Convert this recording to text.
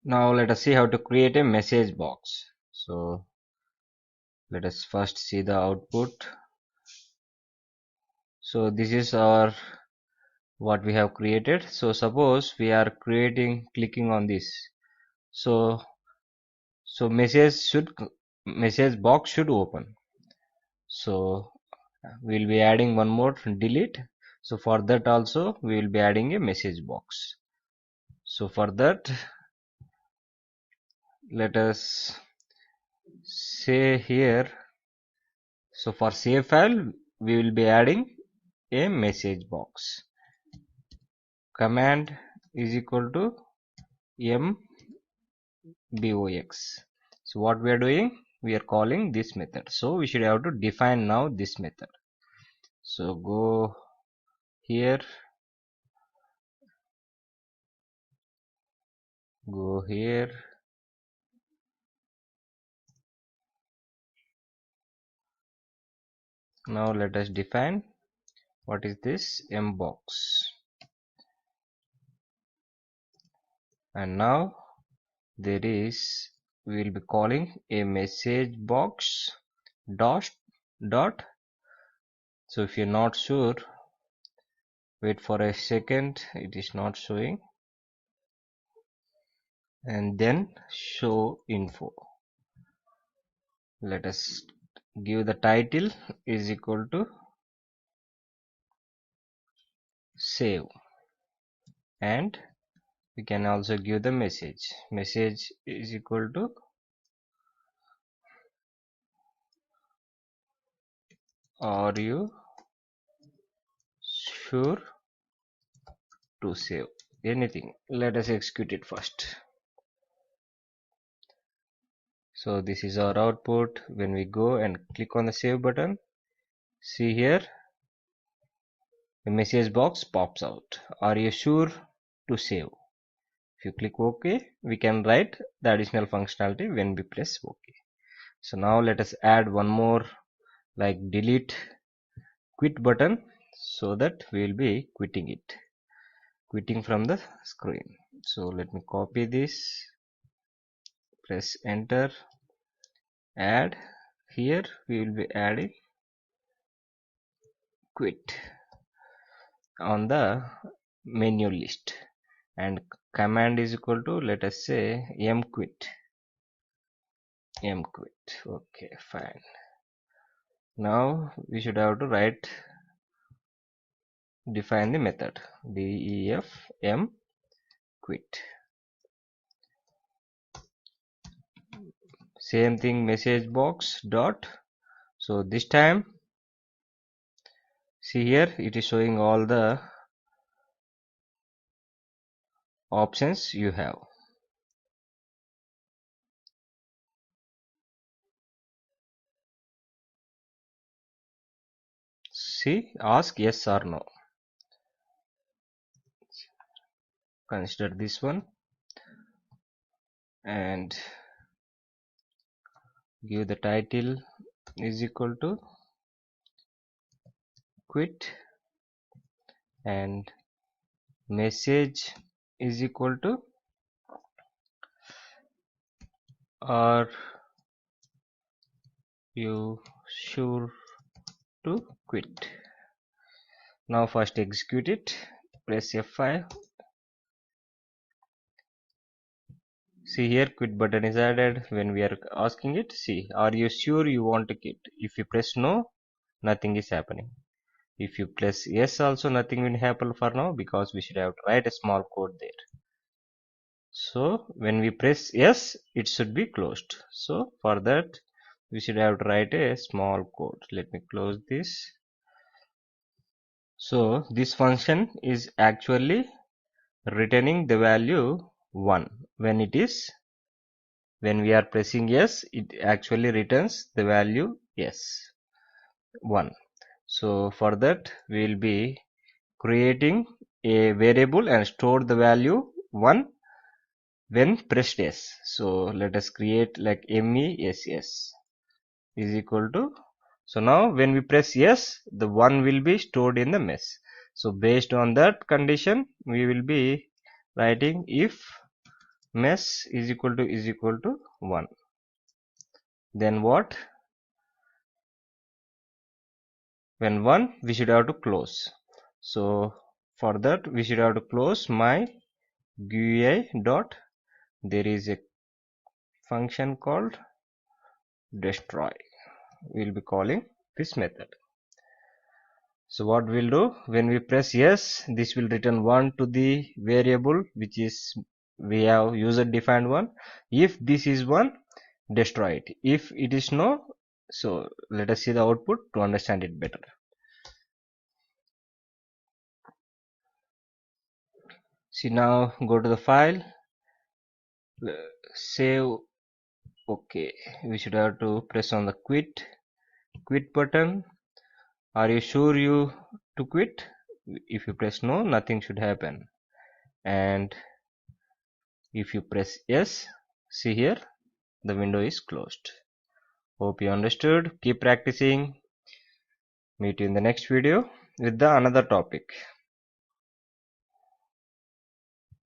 Now let us see how to create a message box. So let us first see the output. So this is our what we have created. So suppose we are clicking on this. So message box should open. So we'll be adding one more delete. So for that also we will be adding a message box. So for that, let us say here, so for save file we will be adding a message box. Command is equal to mbox. So what we are doing, we are calling this method. So we should have to define now this method. So go here, go here, now let us define what is this mbox. And now there is, we will be calling a message box dot. So if you're not sure, wait for a second, it is not showing. And then show info. Let us give the title is equal to save, and we can also give the message is equal to are you sure to save, anything. Let us execute it first. So this is our output. When we go and click on the save button, see here the message box pops out. Are you sure to save? If you click OK, we can write the additional functionality when we press OK. So now let us add one more, like delete quit button, so that we will be quitting from the screen. So let me copy this, press enter, add. Here we will be adding quit on the menu list, and command is equal to, let us say, mquit. Okay, fine. Now we should have to define the method def mquit. Same thing, message box dot. So this time, see here, it is showing all the options you have. See, ask yes or no. Consider this one and give the title is equal to quit, and message is equal to are you sure to quit. Now first execute it, press F5. See here, quit button is added. When we are asking it, see, are you sure you want to quit? If you press no, nothing is happening. If you press yes also, nothing will happen for now, because we should have to write a small code there. So when we press yes, it should be closed. So for that we should have to write a small code. Let me close this. So this function is actually returning the value 1 when we are pressing yes, it actually returns the value yes, 1. So for that we will be creating a variable and store the value 1 when pressed yes. So let us create like mess is equal to, so now when we press yes, the 1 will be stored in the mess. So based on that condition, we will be writing if mess is equal to 1. Then what? When 1, we should have to close. So for that we should have to close my GUI dot. There is a function called destroy. We'll be calling this method. So what we'll do, when we press yes, this will return 1 to the variable which is we have user defined one. If this is 1, destroy it. If it is no, so let us see the output to understand it better. See, now go to the file, save. Okay, we should have to press on the quit button. Are you sure you to quit? If you press no, nothing should happen. And if you press yes, see here, the window is closed. Hope you understood. Keep practicing. Meet you in the next video with the another topic.